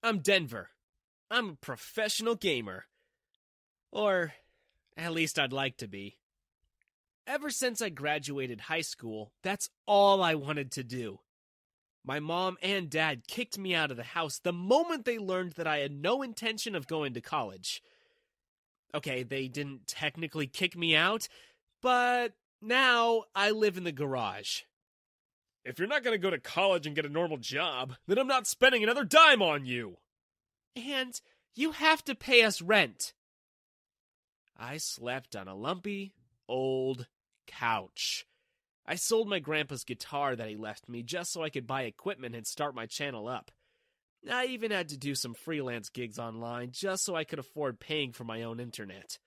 I'm Denver. I'm a professional gamer. Or, at least I'd like to be. Ever since I graduated high school, that's all I wanted to do. My mom and dad kicked me out of the house the moment they learned that I had no intention of going to college. Okay, they didn't technically kick me out, but now I live in the garage. If you're not going to go to college and get a normal job, then I'm not spending another dime on you. And you have to pay us rent. I slept on a lumpy, old couch. I sold my grandpa's guitar that he left me just so I could buy equipment and start my channel up. I even had to do some freelance gigs online just so I could afford paying for my own internet.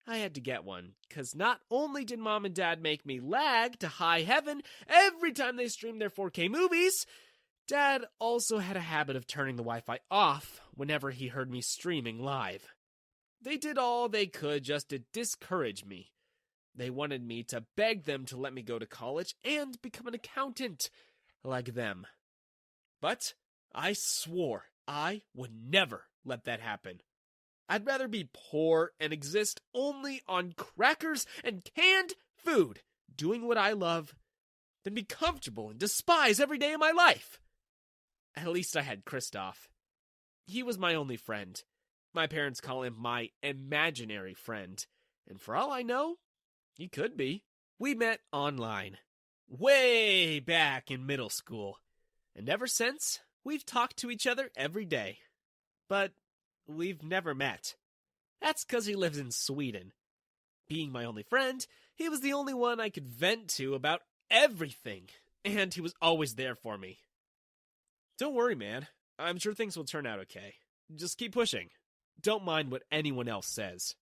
I had to get one, because not only did mom and dad make me lag to high heaven every time they streamed their 4K movies, dad also had a habit of turning the Wi-Fi off whenever he heard me streaming live. They did all they could just to discourage me. They wanted me to beg them to let me go to college and become an accountant, like them. But I swore I would never let that happen. I'd rather be poor and exist only on crackers and canned food, doing what I love, than be comfortable and despise every day of my life. At least I had Kristoff. He was my only friend. My parents call him my imaginary friend, and for all I know, he could be. We met online, way back in middle school, and ever since, we've talked to each other every day. But we've never met. That's because he lives in Sweden. Being my only friend, he was the only one I could vent to about everything, and he was always there for me. Don't worry, man. I'm sure things will turn out okay. Just keep pushing. Don't mind what anyone else says.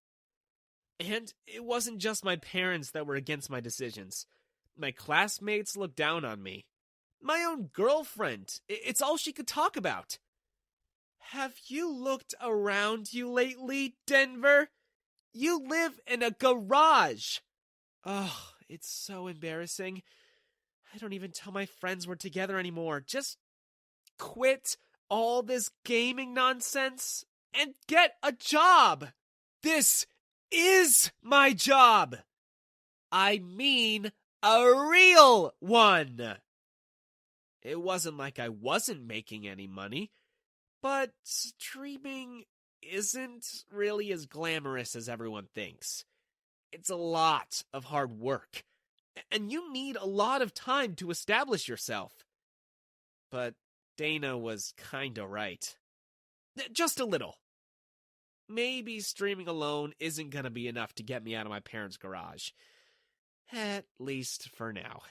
And it wasn't just my parents that were against my decisions. My classmates looked down on me. My own girlfriend, it's all she could talk about. Have you looked around you lately, Denver? You live in a garage. Oh, it's so embarrassing. I don't even tell my friends we're together anymore. Just quit all this gaming nonsense and get a job. This is my job. I mean, a real one. It wasn't like I wasn't making any money. But streaming isn't really as glamorous as everyone thinks. It's a lot of hard work, and you need a lot of time to establish yourself. But Dana was kinda right. Just a little. Maybe streaming alone isn't gonna be enough to get me out of my parents' garage. At least for now.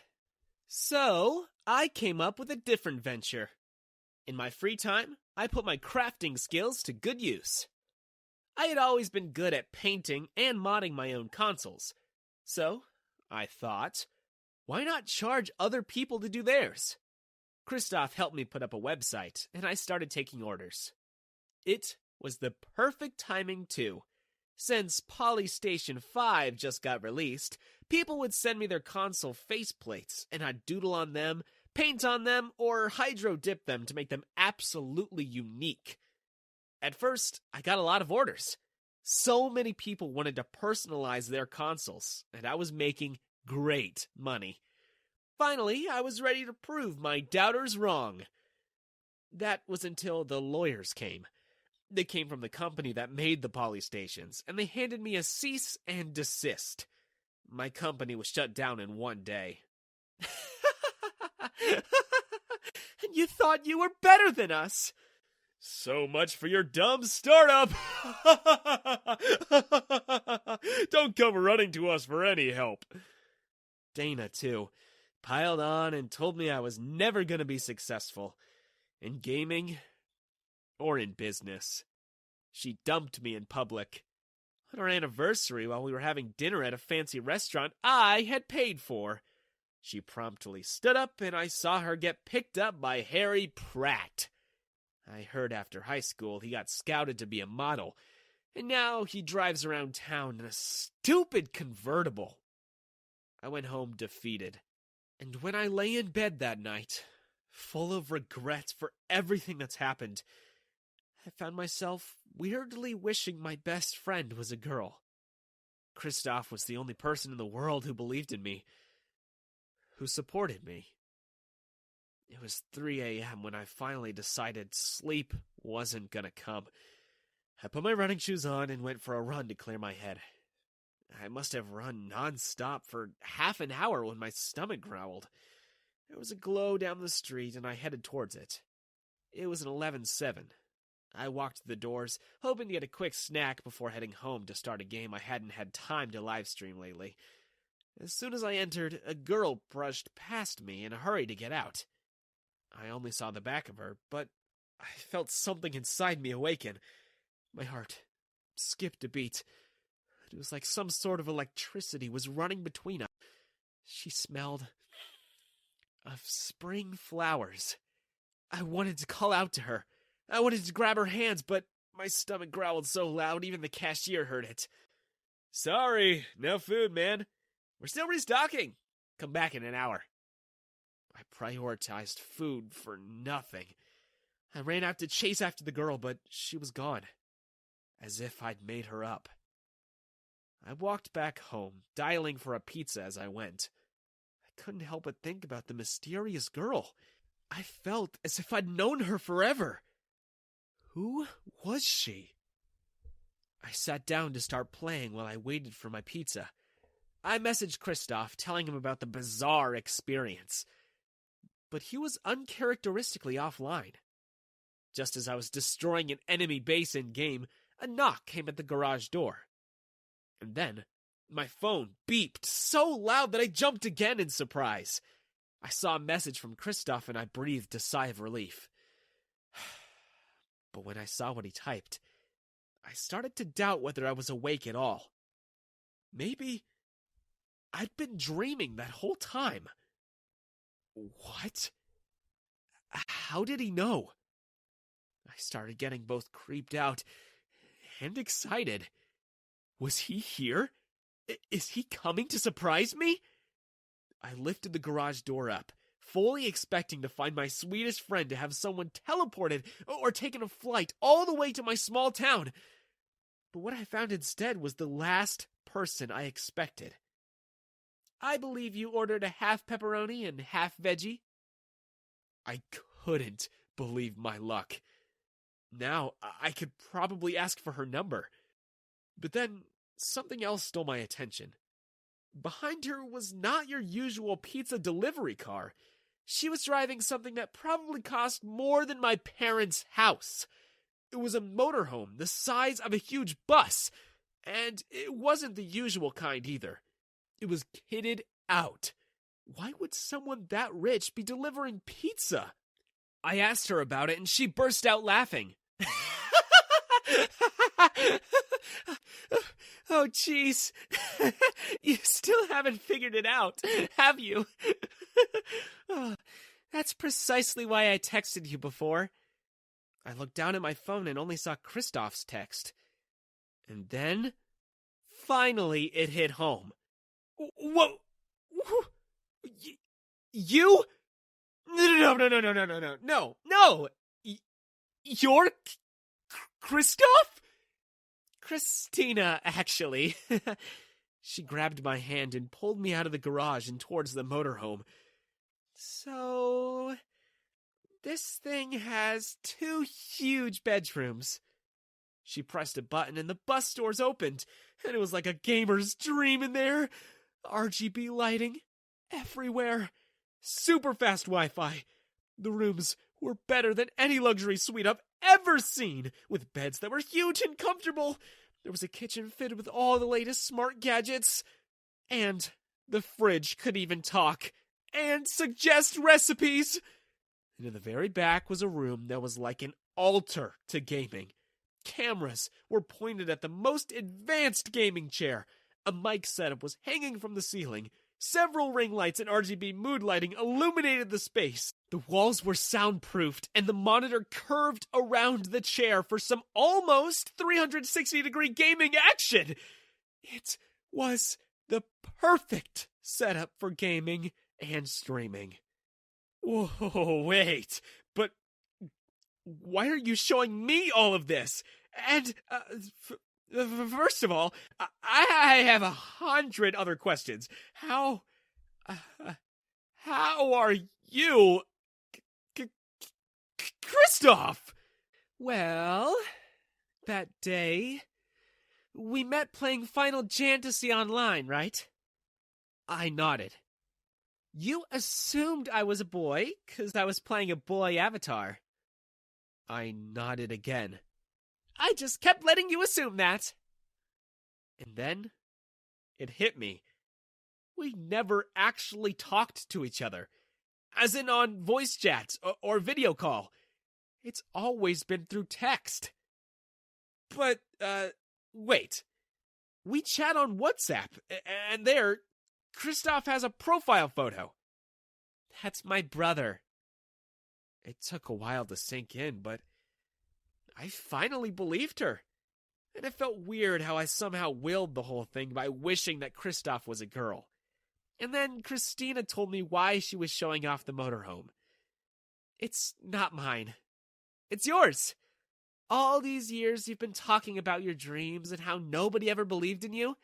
So, I came up with a different venture. In my free time, I put my crafting skills to good use. I had always been good at painting and modding my own consoles. So, I thought, why not charge other people to do theirs? Kristoff helped me put up a website, and I started taking orders. It was the perfect timing, too. Since Polystation 5 just got released, people would send me their console faceplates, and I'd doodle on them, paint on them, or hydro dip them to make them absolutely unique. At first, I got a lot of orders. So many people wanted to personalize their consoles, and I was making great money. Finally, I was ready to prove my doubters wrong. That was until the lawyers came. They came from the company that made the Polystations, and they handed me a cease and desist. My company was shut down in one day. And you thought you were better than us. So much for your dumb startup. Don't come running to us for any help. Dana, too, piled on and told me I was never going to be successful. In gaming or in business. She dumped me in public. On our anniversary, while we were having dinner at a fancy restaurant I had paid for, she promptly stood up and I saw her get picked up by Harry Pratt. I heard after high school he got scouted to be a model, and now he drives around town in a stupid convertible. I went home defeated, and when I lay in bed that night, full of regrets for everything that's happened, I found myself weirdly wishing my best friend was a girl. Kristoff was the only person in the world who believed in me, who supported me. It was 3 a.m. when I finally decided sleep wasn't gonna come. I put my running shoes on and went for a run to clear my head. I must have run nonstop for half an hour when my stomach growled. There was a glow down the street, and I headed towards it. It was an 11:07. I walked to the doors, hoping to get a quick snack before heading home to start a game I hadn't had time to livestream lately. As soon as I entered, a girl brushed past me in a hurry to get out. I only saw the back of her, but I felt something inside me awaken. My heart skipped a beat. It was like some sort of electricity was running between us. She smelled of spring flowers. I wanted to call out to her. I wanted to grab her hands, but my stomach growled so loud even the cashier heard it. Sorry, no food, man. We're still restocking. Come back in an hour. I prioritized food for nothing. I ran out to chase after the girl, but she was gone. As if I'd made her up. I walked back home, dialing for a pizza as I went. I couldn't help but think about the mysterious girl. I felt as if I'd known her forever. Who was she? I sat down to start playing while I waited for my pizza. I messaged Kristoff, telling him about the bizarre experience. But he was uncharacteristically offline. Just as I was destroying an enemy base in-game, a knock came at the garage door. And then, my phone beeped so loud that I jumped again in surprise. I saw a message from Kristoff and I breathed a sigh of relief. But when I saw what he typed, I started to doubt whether I was awake at all. Maybe I'd been dreaming that whole time. What? How did he know? I started getting both creeped out and excited. Was he here? Is he coming to surprise me? I lifted the garage door up, fully expecting to find my sweetest friend to have someone teleported or taken a flight all the way to my small town. But what I found instead was the last person I expected. I believe you ordered a half pepperoni and half veggie. I couldn't believe my luck. Now, I could probably ask for her number. But then, something else stole my attention. Behind her was not your usual pizza delivery car. She was driving something that probably cost more than my parents' house. It was a motorhome the size of a huge bus, and it wasn't the usual kind either. It was kitted out. Why would someone that rich be delivering pizza? I asked her about it, and she burst out laughing. Oh, jeez. You still haven't figured it out, have you? Oh, that's precisely why I texted you before. I looked down at my phone and only saw Kristoff's text. And then, finally, it hit home. Whoa! You? No! You're Kristoff? Christina, actually. She grabbed my hand and pulled me out of the garage and towards the motorhome. So, this thing has 2 huge bedrooms. She pressed a button and the bus doors opened, and it was like a gamer's dream in there. RGB lighting everywhere. Super fast Wi-Fi. The rooms were better than any luxury suite I've ever seen, with beds that were huge and comfortable. There was a kitchen fitted with all the latest smart gadgets. And the fridge could even talk and suggest recipes. And in the very back was a room that was like an altar to gaming. Cameras were pointed at the most advanced gaming chair. A mic setup was hanging from the ceiling. Several ring lights and RGB mood lighting illuminated the space. The walls were soundproofed, and the monitor curved around the chair for some almost 360-degree gaming action. It was the perfect setup for gaming and streaming. Whoa, wait, but why are you showing me all of this? And, first of all, I have 100 other questions. How are you, Kristoff? Well, that day, we met playing Final Fantasy Online, right? I nodded. You assumed I was a boy, 'cause I was playing a boy avatar. I nodded again. I just kept letting you assume that. And then, it hit me. We never actually talked to each other, as in on voice chats or video call. It's always been through text. But, wait. We chat on WhatsApp, and there, Kristoff has a profile photo. That's my brother. It took a while to sink in, but I finally believed her. And it felt weird how I somehow willed the whole thing by wishing that Kristoff was a girl. And then Christina told me why she was showing off the motorhome. It's not mine. It's yours. All these years you've been talking about your dreams and how nobody ever believed in you.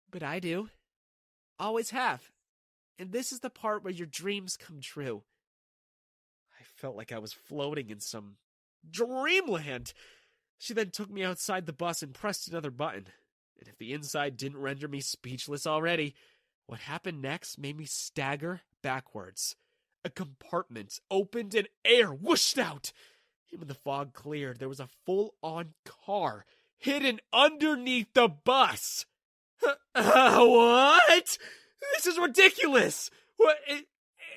But I do. Always have. And this is the part where your dreams come true. I felt like I was floating in some dreamland. She then took me outside the bus and pressed another button. And if the inside didn't render me speechless already, what happened next made me stagger backwards. A compartment opened and air whooshed out. And when the fog cleared, there was a full-on car hidden underneath the bus. What? This is ridiculous. What?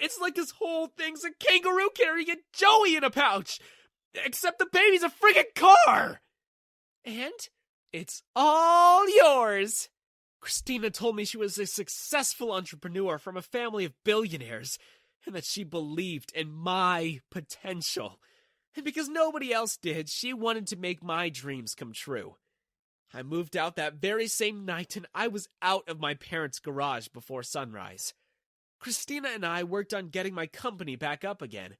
It's like this whole thing's a kangaroo carrying a Joey in a pouch. Except the baby's a friggin' car. And it's all yours. Christina told me she was a successful entrepreneur from a family of billionaires, and that she believed in my potential. And because nobody else did, she wanted to make my dreams come true. I moved out that very same night, and I was out of my parents' garage before sunrise. Christina and I worked on getting my company back up again.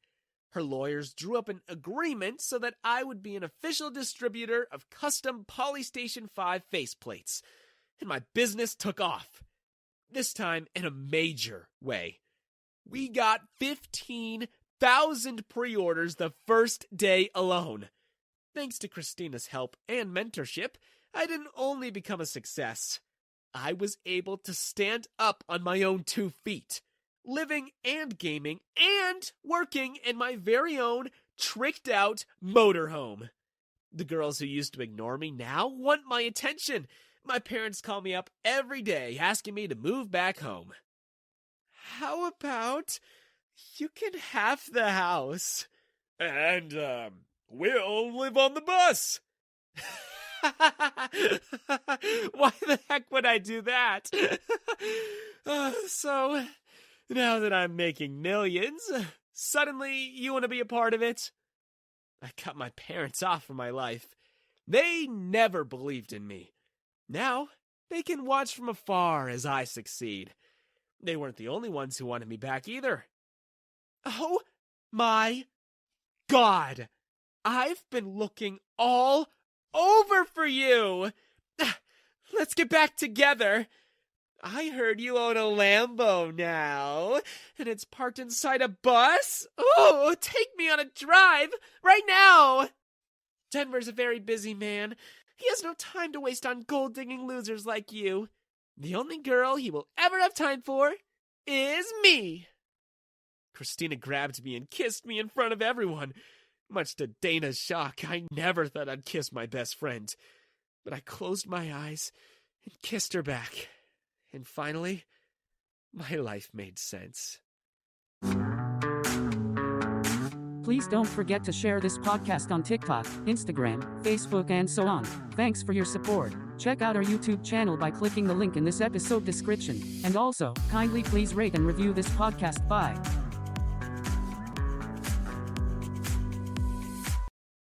Her lawyers drew up an agreement so that I would be an official distributor of custom Polystation 5 faceplates. And my business took off. This time in a major way. We got 15,000 pre-orders the first day alone. Thanks to Christina's help and mentorship, I didn't only become a success. I was able to stand up on my own 2 feet, living and gaming and working in my very own tricked-out motorhome. The girls who used to ignore me now want my attention. My parents call me up every day asking me to move back home. How about you can have the house? And, we'll live on the bus. Why the heck would I do that? So, now that I'm making millions, suddenly you want to be a part of it? I cut my parents off from my life. They never believed in me. Now, they can watch from afar as I succeed. They weren't the only ones who wanted me back either. Oh my God! I've been looking all over for you! Let's get back together. I heard you own a Lambo now, and it's parked inside a bus. Oh, take me on a drive right now! Denver's a very busy man. He has no time to waste on gold-digging losers like you. The only girl he will ever have time for is me. Christina grabbed me and kissed me in front of everyone. Much to Dana's shock, I never thought I'd kiss my best friend. But I closed my eyes and kissed her back. And finally, my life made sense. Please don't forget to share this podcast on TikTok, Instagram, Facebook, and so on. Thanks for your support. Check out our YouTube channel by clicking the link in this episode description. And also, kindly please rate and review this podcast. Bye.